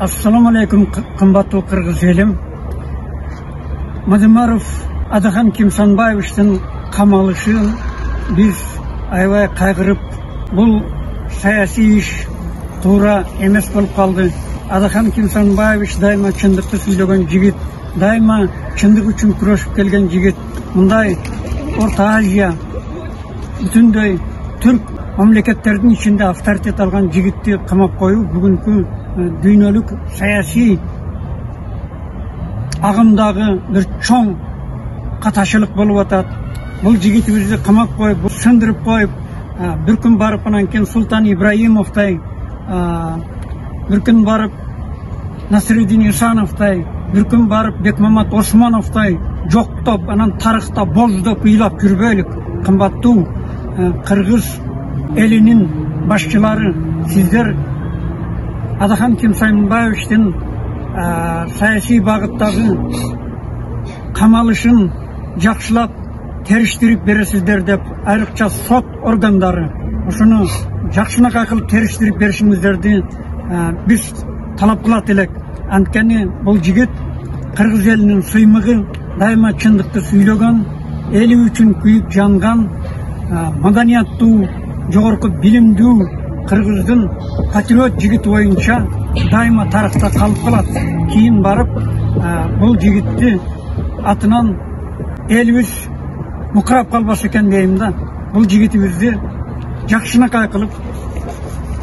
Assalamu alaikum qımbatlı Qırgız elim. Madımarov Adaxan Kimsanbayevich'tin qamalışın biz aybay qaygırıp bu siyasi iş tuğra emes bolup kaldı. Adaxan Kimsanbayevich daima çındıkты söylеген jigit, daima çındık üçün kurashıp kelgen jigit. Mınday Orta Aziya bütünдөй Türk mamleketlerinin içinde avtoritet algan jigitти qamap koyup bugünkü dünyaluk siyasi ağımdağı bir çoğun kataşılık bolup atat. Bu jigitimizni qamap koyup, sındırıp koyup, bir gün barıp ananken Sultan İbrahimov'day, bir gün barıp Nasriddin İsanov'day, bir gün barıp Bekmamat Osmanov'day joktop, anan tarıhta bozdop ыйлап жүрбөйлүк. Qımbatlı Kırgız elinin başçıları, sizler Adaxan Kimsanbayevich'tin siyasi bağıttağı qamalışın жақшылап teriştirip beresizler dep ayrıkça sot organları şunu жақшынакай kılıp teriştirip berişingizlerdi biz talap kılat elek. Antkeni бұл jigit Kırgız elinin suymığı daima çındıkты söylegen, eli üçün kuyup jangan, madaniyatlı, jogorku bilimdүү Kırgızdın patriot jigit boyunca daima tarafta kalıp kalat. Keyin barıp bu jigitти atынан elimiz mukrap kalbası eken deyim da. Bu jigitimizni жақшынакай kılıp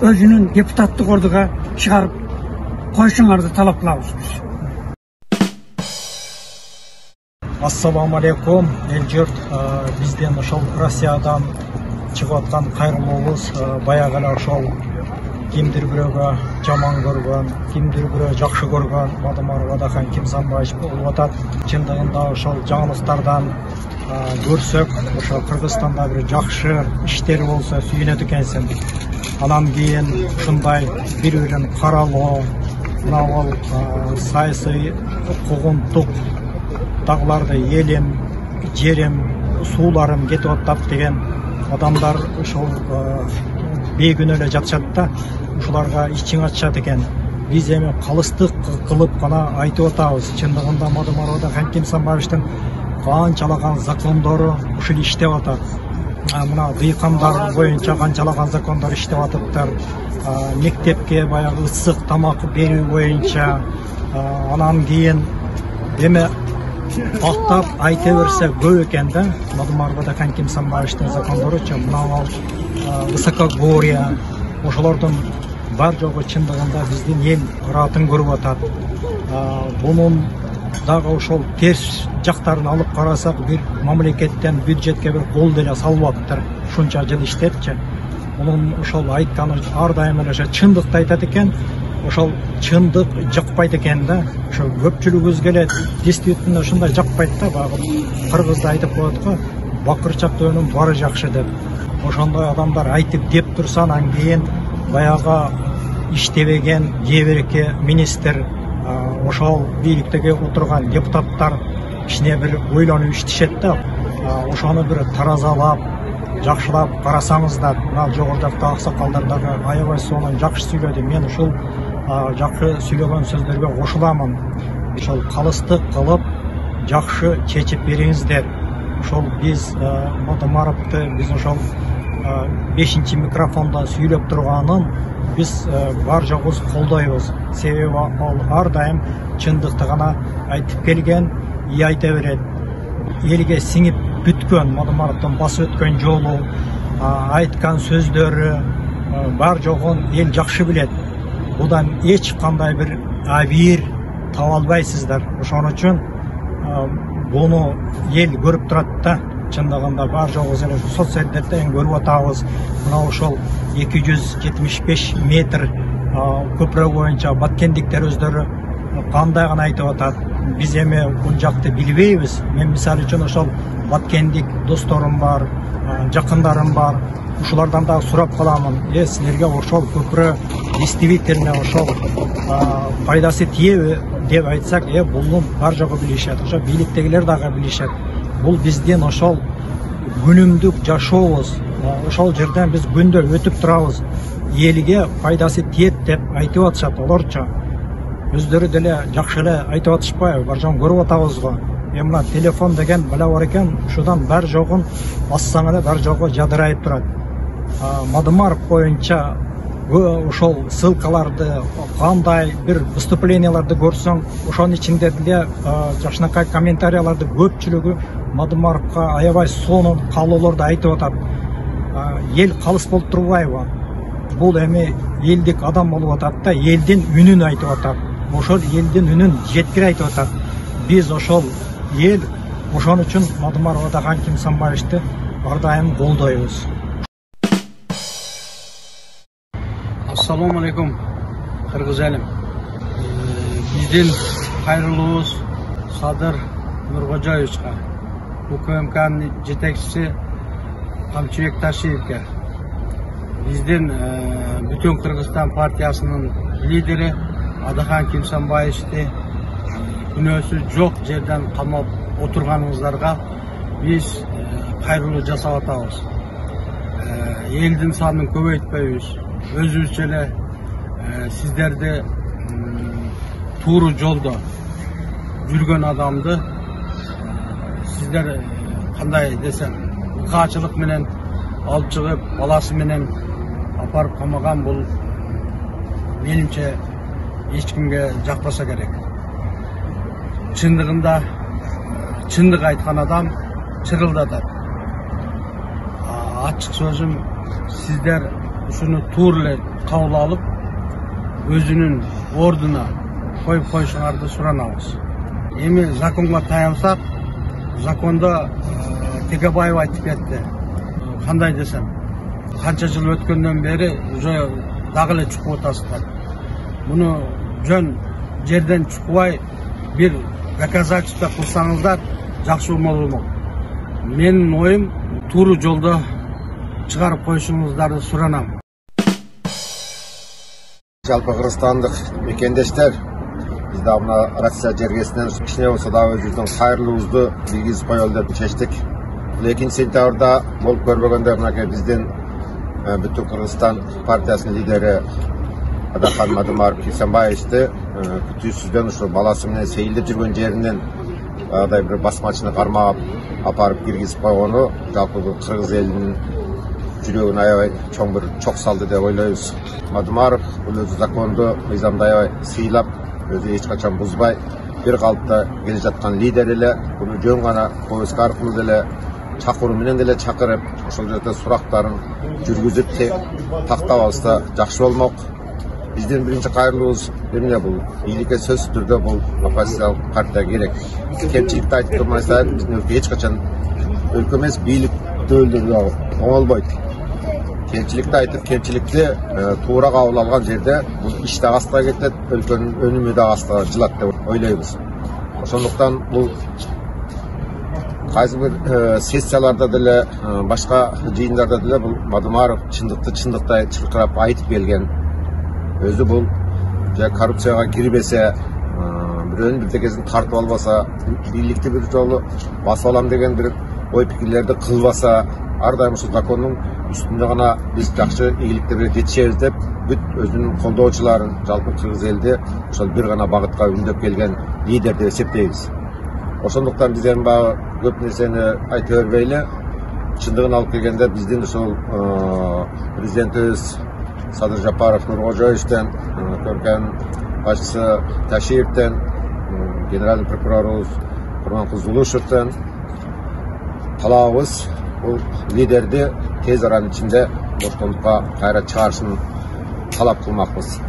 özünün deputatlık orduga çıkarıp koyuşuңарды talap kılabız biz. Assalamu alaikum el jurt, bizden ошол Россиядан чыгып аткан кайрылуубуз баягы эле ошол кимдир бирөөгө жаман көргөн, кимдир бирөө жакшы көргөн Мадымаров Adaxan Kimsanbayeviç болуп атат. Чындыгында ошол жаңылыктардан көрсөк, ошо Кыргызстанда бир жакшы иштери болсо сүйүнөт экенсиң. Анан кийин ушундай бири-бирин каралоо, мына бул саясий куугунтук дагыларды элим, жерим, сууларым кетип атат деген адамдар ошол бейгүнөө эле жатышат да, ушуларга ичиң ачышат экен. Биз эми калыстык кылып гана айтып атабыз. Чындыгында Мадымаров Adaxan Kimsanbayevich'тин канчалаган закондору ушул иштеп атат. Мына дыйкандар боюнча канчалаган закондор иштеп атыптыр. Мектепке баягы ысык тамак берүү боюнча, анан кийин эми ақтап айта берсе көп экен да. Мадымаров Adaxan Kimsanbayevich'тин закондоручу мына высокогорье, ошолордун бар жогу чындыгында биздин эл ыратын көрүп атат. Бунун дагы ошол терс жактарын алып карасак, бир мамлекеттен бюджетке бир кол деле салбаптыр. Ушунча жыл иштепчи. Мунун ошол айтканы ар дайым эле чындыкты айтат экен. Ошол чындык жакпайт экен да. Ошо көпчүлүгүбүзгө эле действительно ушундай жакпайт да. Багы Кыргызда айтып коет го, бакырчак дөөнүн бары жакшы деп. Ошондой адамдар айтып деп турса, анан кийин баягы иштебеген кээ-бирки министр, ошол бийликтеги отурган депутаттар кичине бир ойлонуп иштешет да. Ошону бир таразалап, жакшылап карасаңыздар, мына жогорудагы аксакалдар дагы аябай сонун жакшы сүйлөдү. Мен ушул жакшы сүйлөгөн сөздөргө кошуламын. Ошол калыстык кылып жакшы чечип бериңиздер. Ошол биз Мадымаровду биз ошол 5-чи микрофонда сүйлөп турганын биз бар жогубуз колдойбуз. Себеби ал ар дайым чындыкты гана айтып келген, айта берет. Элге сиңип бүткөн, Мадымаровдун басып өткөн жолу, айткан сөздөрү бар жогун эл жакшы билет. Будан эч кандай бир абийир таба албайсыздар. Ошон үчүн буну ел көрүп турат да. Чындыгында бар жогубуз эле соцсеттерден көрүп атабыз. Мына ошол 275 метр көпүрө боюнча баткендиктер өздөрү кандай гана айтып атат. Биз эми бул жакты билбейбиз. Мен мисалы үчүн ошол баткендик досторум бар, жакындарым бар. Ушулардан да сурап каламын. Силерге ошол көпүрө действительно ошол пайдасы тиеби деп айтсак, бул бар жогу билишет. Ошо бийликтегилер дагы билишет. Бул биздин ошол күнүмдүк жашообуз. Ошол жерден биз күндө өтүп турабыз. Элге пайдасы тиет деп айтып атышат олорчо. өздері деле жакшы эле айтып атышпайбы, баржан көрүп атабыз го. Эми мына телефон деген бала бар экен, ушудан бар жогун бассаң эле бар жогу жадырайып турат. Мадымаров боюнча ошол ссылкаларды, кандай бир выступленияларды көрсөң, ошонун ичинде деле жакшынакай комментарияларды көпчүлүгү Мадымаровга аябай сонун каалоолорду айтып атат. Ел калыс болуп турбайбы? Бул эми элдик адам болуп атат да, элдин үнүн айтып атат. Ошол элдин үнүн жеткире айтып атат. Биз ошол ел, ошон үчүн Мадымаров Адахан Кимсанбаевичти ар дайым колдойбуз. Assalamu alaikum Kırgız elim. Bizden hayırlıyız Sadır Nurgojoyevичке, УКМК'nın жетекçisi Kamçıyek Taşıyevke. Bizden bütün Kırgızistan Partiyasının lideri Adahan Kimsanbaevичti күнөөсү жок жерден камап отурганыңыздарга биз кайрылуу жасап атабыз. Элдин санын көбөйтпөйбүз. Өзүбүзчө эле сиздерди тууру жолдо жүргөн адамды сиздер кандай десем ыкаачылык менен алып чыгып баласы менен апарып камаган, бул менимче эч кимге жакпаса керек. Чындыгында чындык айткан адам чырылдатат. Ачык сөзүм, сиздер ушуну туура эле кабыл алып, өзүнүн ордуна коюп коюшуңарды суранабыз. Эми законго таянсак, закондо Текебаев айтып кетти. Кандай десем, канча жыл өткөндөн бери уже дагы эле чукуп атасыздар. Муну жөн жерден чукубай бир доказательство кылсаңыздар жакшы болмок. Менин оюм тууру жолдо чыгарып коюшуңуздарды суранам. Жалпы Кыргызстандык мекендештер, биз да мына Россия жергесинен кичине болсо да өзүбүздүн кайрылуубузду билгизип коелу деп чечтик. 2 сентябрда болуп көрбөгөндө мынакей биздин бүтүн Кыргызстан партиясынын лидери Адахан Мадымаров Кимсанбаевичти күтүүсүздөн ушу баласы менен сейилдеп жүргөн жеринен андай бир басмачыны кармап апарып киргизип койгону жалпы бул кыргыз элинин жүрөгүн аябай чоң бир чок салды деп ойлойбуз. Мадымаров бул өзү законду, мыйзамды аябай сыйлап, өзү эч качан бузбай, бир калыпта келе жаткан лидер эле, буну жөн гана поездка аркылуу деле чакыруу менен деле чакырып, ошол жерде сурактарын жүргүзүп тактап алса жакшы болмок. Биздин биринчи кайрылуубуз эмне бул? Бийликке сөзсүз түрдө бул оппозициялык партия керек. Кемчиликти айтып турмай сайын биздин өлкө эч качан өлкө эмес, бийликти өлтүрүү оңолбойт. Кемчиликти айтып, кемчиликти туура кабыл алган жерде бул иш да астага кетет, өлкөнүн өнүмү да астага жылат деп ойлойбуз. Ошондуктан бул кайсы бир сессияларда деле, башка жыйындарда деле бул Мадымаров чындыкты чындыктай чыркырап айтып келген. Өзү бул коррупцияга кирбесе, бирөөнүн бирдекесин тартып албаса, бийликти бир жолу басып алам деген бир ой пикирлерди кылбаса, ар дайым ушул закондун үстүндө гана биз жакшы ийгиликти бир жетишебиз деп бүт өзүнүн колдоочуларын, жалпы кыргыз элди ошол бир гана багытка үндөп келген лидер деп эсептейбиз. Ошондуктан биз эми баягы көп нерсени айта бербейли. Чындыгын алып келгенде биздин ушул президентибиз Садыр Жапаров Нургожоевичтен, көркем башчысы Ташиевтен, генеральный прокурорубуз Курманкул Зулушевтен талабыбыз бул лидерди тез аранын ичинде боштондукка кайра чыгарышын талап кылмакпыз.